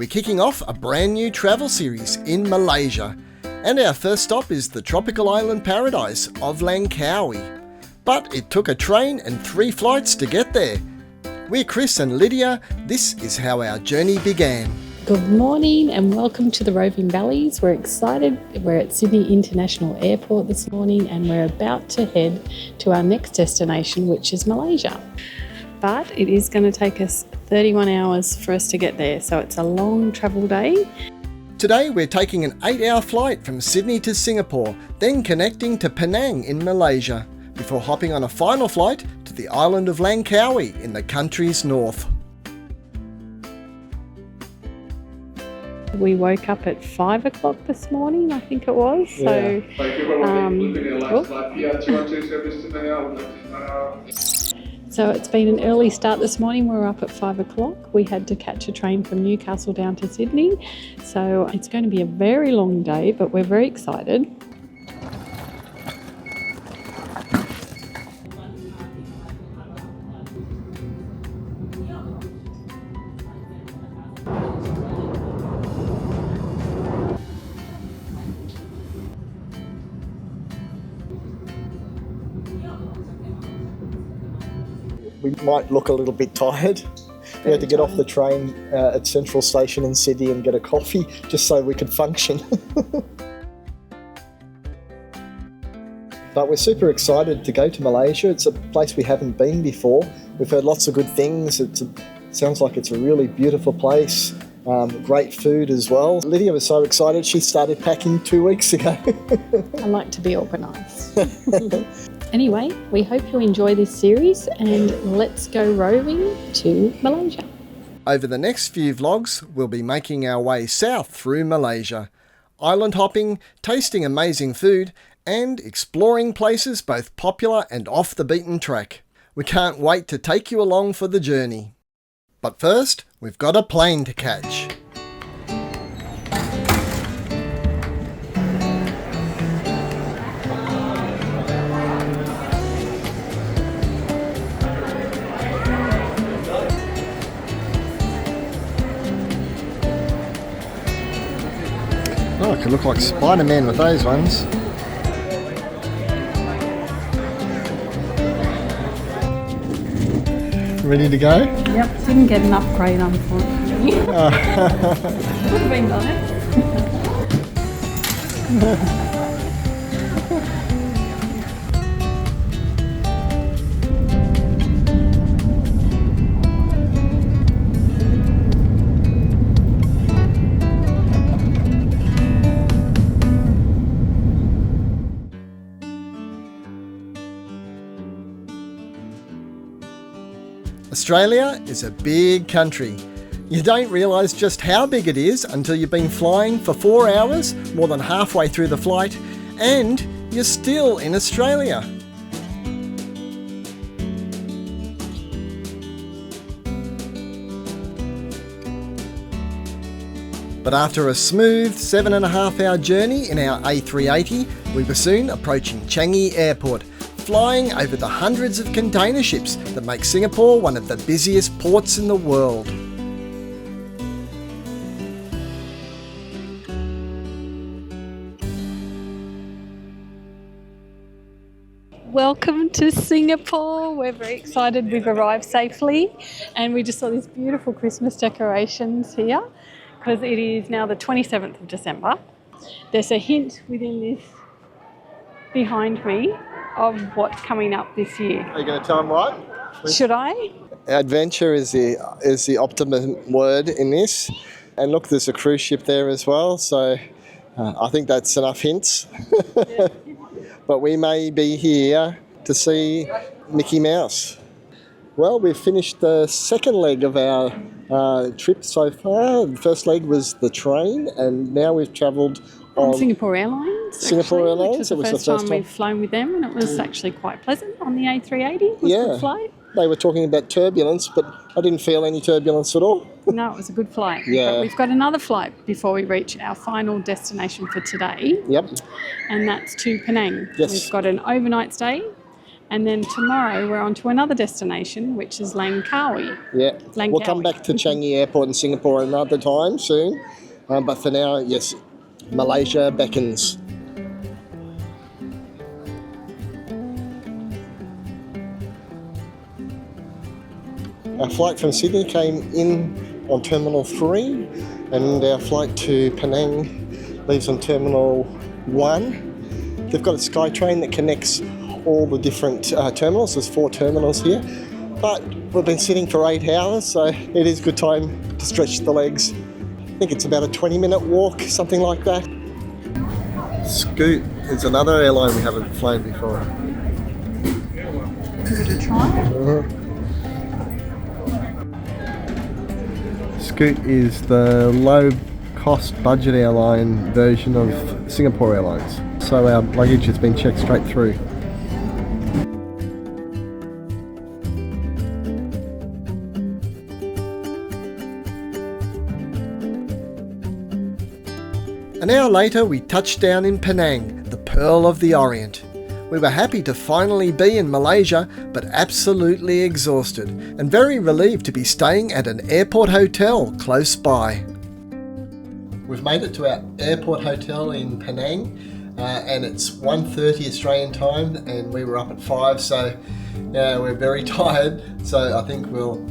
we're kicking off a brand new travel series in Malaysia, and our first stop is the tropical island paradise of Langkawi. But it took a train and 3 flights to get there. We're Chris and Lydia. This is how our journey began. Good morning and welcome to the Roving Balys. We're excited. We're at Sydney International Airport this morning and we're about to head to our next destination, which is Malaysia. But it is going to take us 31 hours for us to get there, so it's a long travel day. Today we're taking an 8-hour flight from Sydney to Singapore, then connecting to Penang in Malaysia, before hopping on a final flight to the island of Langkawi in the country's north. We woke up at 5 o'clock this morning, I think it was. So, so it's been an early start this morning. We were up at 5 o'clock. We had to catch a train from Newcastle down to Sydney. So it's going to be a very long day, but we're very excited. We might look a little bit tired. We had to get off the train at Central Station in Sydney and get a coffee just so we could function. But we're super excited to go to Malaysia. It's a place we haven't been before. We've heard lots of good things. It sounds like it's a really beautiful place. Great food as well. Lydia was so excited she started packing 2 weeks ago. I like to be organised. Anyway, we hope you enjoy this series and let's go roving to Malaysia. Over the next few vlogs, we'll be making our way south through Malaysia, island hopping, tasting amazing food, and exploring places both popular and off the beaten track. We can't wait to take you along for the journey. But first, we've got a plane to catch. Oh, it could look like Spider-Man with those ones. Ready to go? Yep, didn't get an upgrade unfortunately. Would have been nice. Australia is a big country. You don't realise just how big it is until you've been flying for 4 hours, more than halfway through the flight, and you're still in Australia. But after a smooth 7.5-hour journey in our A380, we were soon approaching Changi Airport, flying over the hundreds of container ships that make Singapore one of the busiest ports in the world. Welcome to Singapore. We're very excited we've arrived safely and we just saw these beautiful Christmas decorations here because it is now the 27th of December. There's a hint within this behind me of what's coming up this year. Are you going to tell them what? Should I? Adventure is the optimum word in this. And look, there's a cruise ship there as well, so I think that's enough hints. But we may be here to see Mickey Mouse. Well, we've finished the second leg of our trip so far. The first leg was the train, and now we've travelled on Singapore Airlines. Singapore Airlines. Which was the first time we've flown with them, and it was actually quite pleasant on the A380. It was a good flight. They were talking about turbulence, but I didn't feel any turbulence at all. No, it was a good flight. Yeah. But we've got another flight before we reach our final destination for today. Yep. And that's to Penang. Yes. We've got an overnight stay And then tomorrow we're on to another destination, which is Langkawi. Yeah, Langkawi. we'll come back to Changi Airport in Singapore another time soon. But for now, yes, Malaysia beckons. Our flight from Sydney came in on Terminal 3 and our flight to Penang leaves on Terminal 1. They've got a SkyTrain that connects all the different terminals. There's 4 terminals here. But we've been sitting for 8 hours, so it is a good time to stretch the legs. I think it's about a 20-minute walk, something like that. Scoot is another airline we haven't flown before. Give it a try. Scoot is the low-cost budget airline version of Singapore Airlines. So our luggage has been checked straight through. An hour later we touched down in Penang, the Pearl of the Orient. We were happy to finally be in Malaysia, but absolutely exhausted and very relieved to be staying at an airport hotel close by. We've made it to our airport hotel in Penang and it's 1:30 Australian time and we were up at 5, so yeah, we're very tired. So I think we'll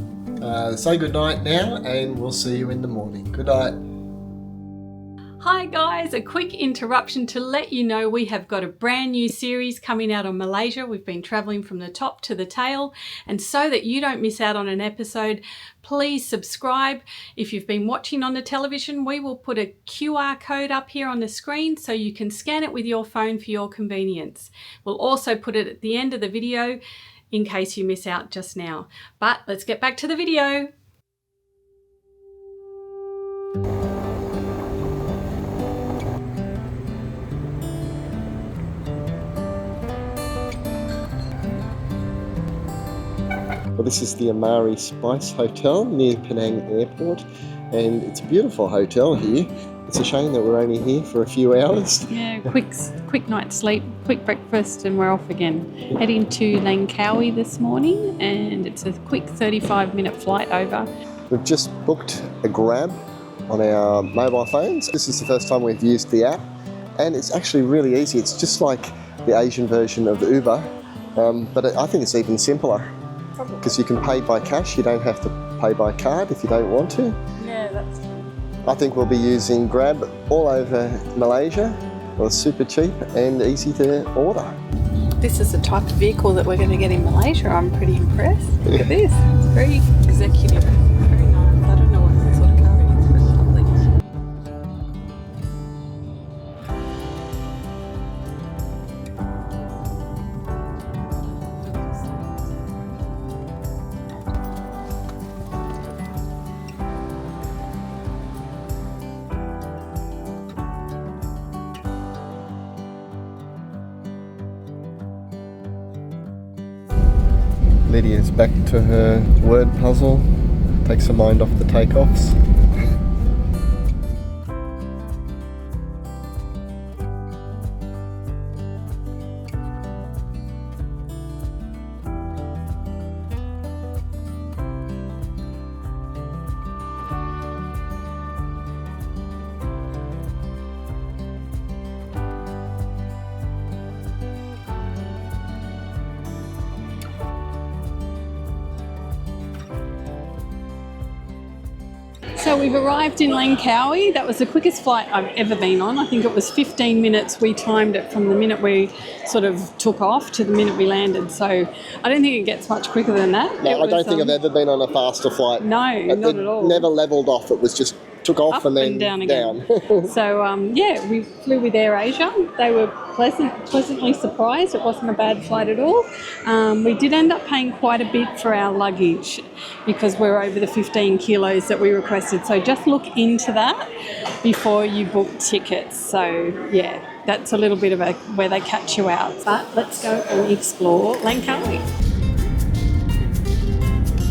say goodnight now and we'll see you in the morning. Good night. Hi guys, a quick interruption to let you know we have got a brand new series coming out on Malaysia. We've been travelling from the top to the tail, and so that you don't miss out on an episode, please subscribe. If you've been watching on the television, we will put a QR code up here on the screen so you can scan it with your phone for your convenience. We'll also put it at the end of the video in case you miss out just now. But let's get back to the video. Well, this is the Amari Spice Hotel near Penang Airport, and it's a beautiful hotel here. It's a shame that we're only here for a few hours. Yeah, quick night's sleep, quick breakfast, and we're off again. Heading to Langkawi this morning, and it's a quick 35-minute flight over. We've just booked a Grab on our mobile phones. This is the first time we've used the app, and it's actually really easy. It's just like the Asian version of Uber, but I think it's even simpler. Because you can pay by cash, you don't have to pay by card if you don't want to. Yeah, that's true. I think we'll be using Grab all over Malaysia. Well, it's super cheap and easy to order. This is the type of vehicle that we're going to get in Malaysia. I'm pretty impressed. Look at this. It's very executive. Very nice. I don't know what sort of car it is, but it's lovely. Lydia's back to her word puzzle, takes her mind off the takeoffs. So we've arrived in Langkawi. That was the quickest flight I've ever been on. I think it was 15 minutes. We timed it from the minute we sort of took off to the minute we landed. So I don't think it gets much quicker than that. No, I don't think I've ever been on a faster flight. No, not at all. Never levelled off. It was just took off Up and then down again. So yeah, we flew with AirAsia. They were pleasantly surprised. It wasn't a bad flight at all. We did end up paying quite a bit for our luggage because we're over the 15 kilos that we requested. So just look into that before you book tickets. So yeah, that's a little bit of where they catch you out. But let's go and explore Langkawi.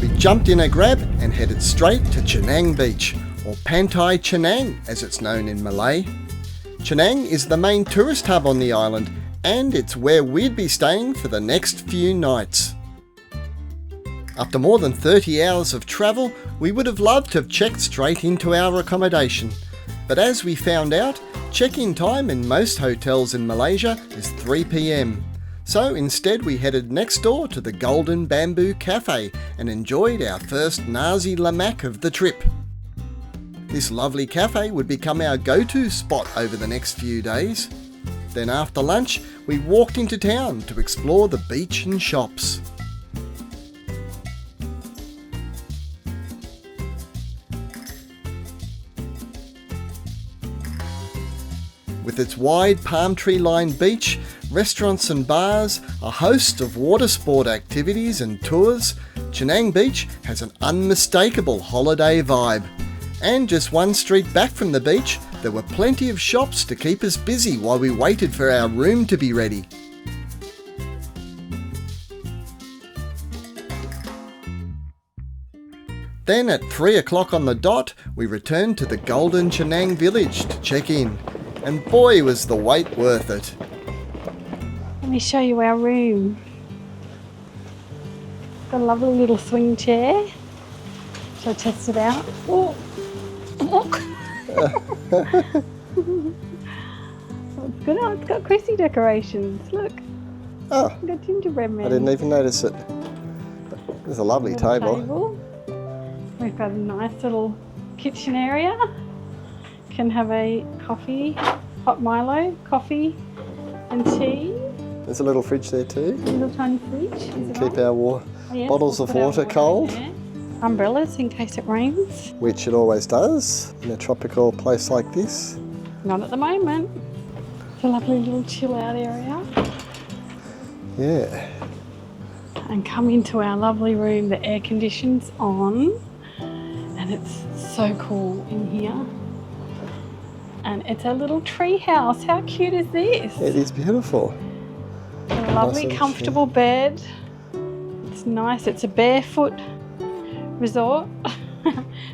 We jumped in a Grab and headed straight to Cenang Beach, or Pantai Cenang as it's known in Malay. Cenang is the main tourist hub on the island and it's where we'd be staying for the next few nights. After more than 30 hours of travel, we would have loved to have checked straight into our accommodation. But as we found out, check-in time in most hotels in Malaysia is 3 p.m. So instead we headed next door to the Golden Bamboo Cafe and enjoyed our first nasi lemak of the trip. This lovely cafe would become our go-to spot over the next few days. Then after lunch, we walked into town to explore the beach and shops. With its wide palm tree lined beach, restaurants and bars, a host of water sport activities and tours, Cenang Beach has an unmistakable holiday vibe. And just one street back from the beach, there were plenty of shops to keep us busy while we waited for our room to be ready. Then at 3 o'clock on the dot, we returned to the Golden Chenang Village to check in. And boy, was the wait worth it. Let me show you our room. Got a lovely little swing chair. Shall I test it out? Oh, look. It's good. Oh, it's got Chrissy decorations. Look. Oh, It's got gingerbread men. I didn't even notice it. There's a lovely table. We've got a nice little kitchen area. Can have a coffee, hot Milo, coffee and tea. There's a little fridge there too. A little tiny fridge. Keep our bottles of water cold. Umbrellas in case it rains. Which it always does in a tropical place like this. Not at the moment. It's a lovely little chill out area. Yeah. And come into our lovely room. The air conditioning's on and it's so cool in here. And it's a little tree house. How cute is this? It is beautiful. A lovely comfortable bed. It's nice. It's a barefoot resort.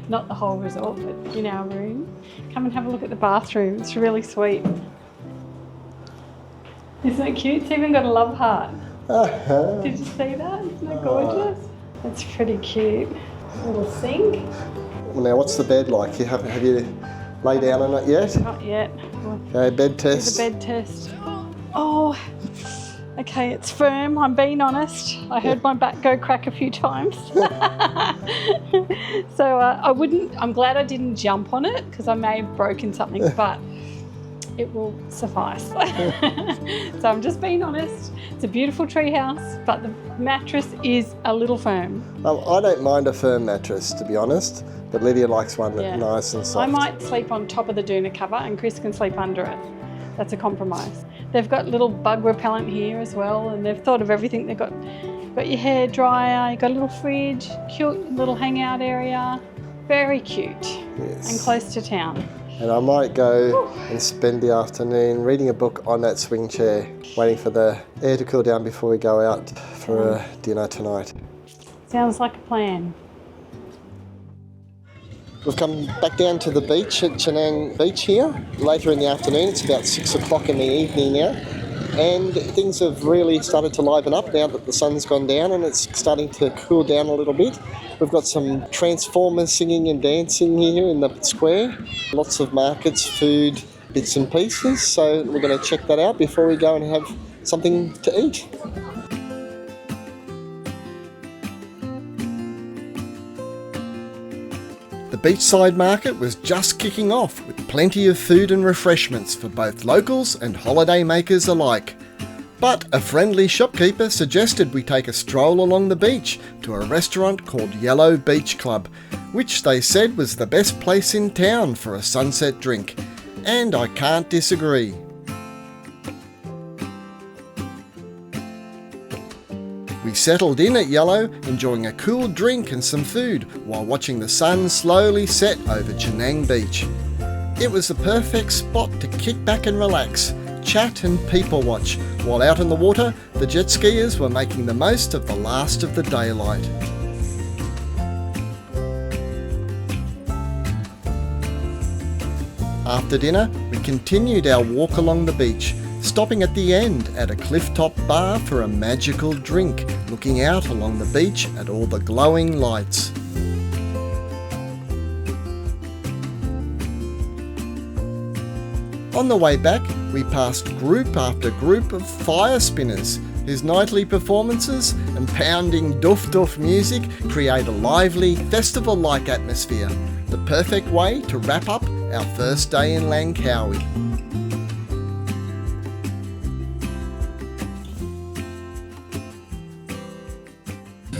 Not the whole resort, but in our room. Come and have a look at the bathroom. It's really sweet. Isn't it cute? It's even got a love heart. Did you see that? Isn't it gorgeous? It's pretty cute. Little sink. Now, what's the bed like? Have you laid down on it yet? Not yet. Okay, bed test. Here's a bed test. Oh, okay, it's firm. I'm being honest. I heard my back go crack a few times. So I'm glad I didn't jump on it because I may have broken something, but it will suffice. So I'm just being honest. It's a beautiful tree house, but the mattress is a little firm. I don't mind a firm mattress, to be honest, but Lydia likes one that's nice and soft. I might sleep on top of the doona cover and Chris can sleep under it. That's a compromise. They've got little bug repellent here as well, and they've thought of everything. They've got your hair dryer, you've got a little fridge, cute little hangout area. Very cute. Yes. And close to town. And I might go and spend the afternoon reading a book on that swing chair, waiting for the air to cool down before we go out for a dinner tonight. Sounds like a plan. We've come back down to the beach at Cenang Beach here, later in the afternoon. It's about 6 o'clock in the evening now. And things have really started to liven up now that the sun's gone down and it's starting to cool down a little bit. We've got some Transformers singing and dancing here in the square. Lots of markets, food, bits and pieces. So we're going to check that out before we go and have something to eat. The beachside market was just kicking off with plenty of food and refreshments for both locals and holiday makers alike. But a friendly shopkeeper suggested we take a stroll along the beach to a restaurant called Yellow Beach Club, which they said was the best place in town for a sunset drink. And I can't disagree. We settled in at Yellow, enjoying a cool drink and some food while watching the sun slowly set over Cenang Beach. It was the perfect spot to kick back and relax, chat and people watch, while out on the water, the jet skiers were making the most of the last of the daylight. After dinner, we continued our walk along the beach, stopping at the end at a clifftop bar for a magical drink, looking out along the beach at all the glowing lights. On the way back, we passed group after group of fire spinners, whose nightly performances and pounding doof-doof music create a lively, festival-like atmosphere, the perfect way to wrap up our first day in Langkawi.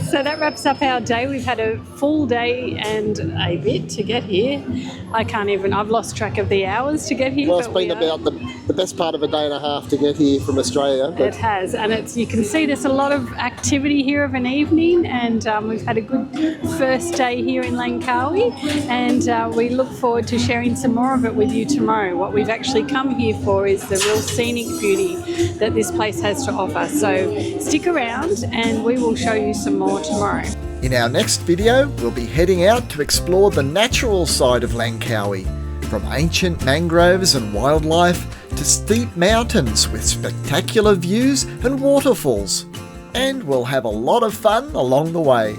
So that wraps up our day. We've had a full day and a bit to get here. I've lost track of the hours to get here. Well, it's been about the best part of a day and a half to get here from Australia. It has, and you can see there's a lot of activity here of an evening, and we've had a good first day here in Langkawi, and we look forward to sharing some more of it with you tomorrow. What we've actually come here for is the real scenic beauty that this place has to offer. So stick around and we will show you some more tomorrow. In our next video, we'll be heading out to explore the natural side of Langkawi, from ancient mangroves and wildlife to steep mountains with spectacular views and waterfalls. And we'll have a lot of fun along the way.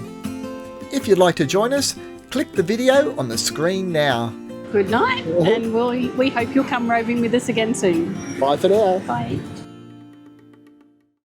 If you'd like to join us, click the video on the screen now. Good night, and we hope you'll come roving with us again soon. Bye for now. Bye.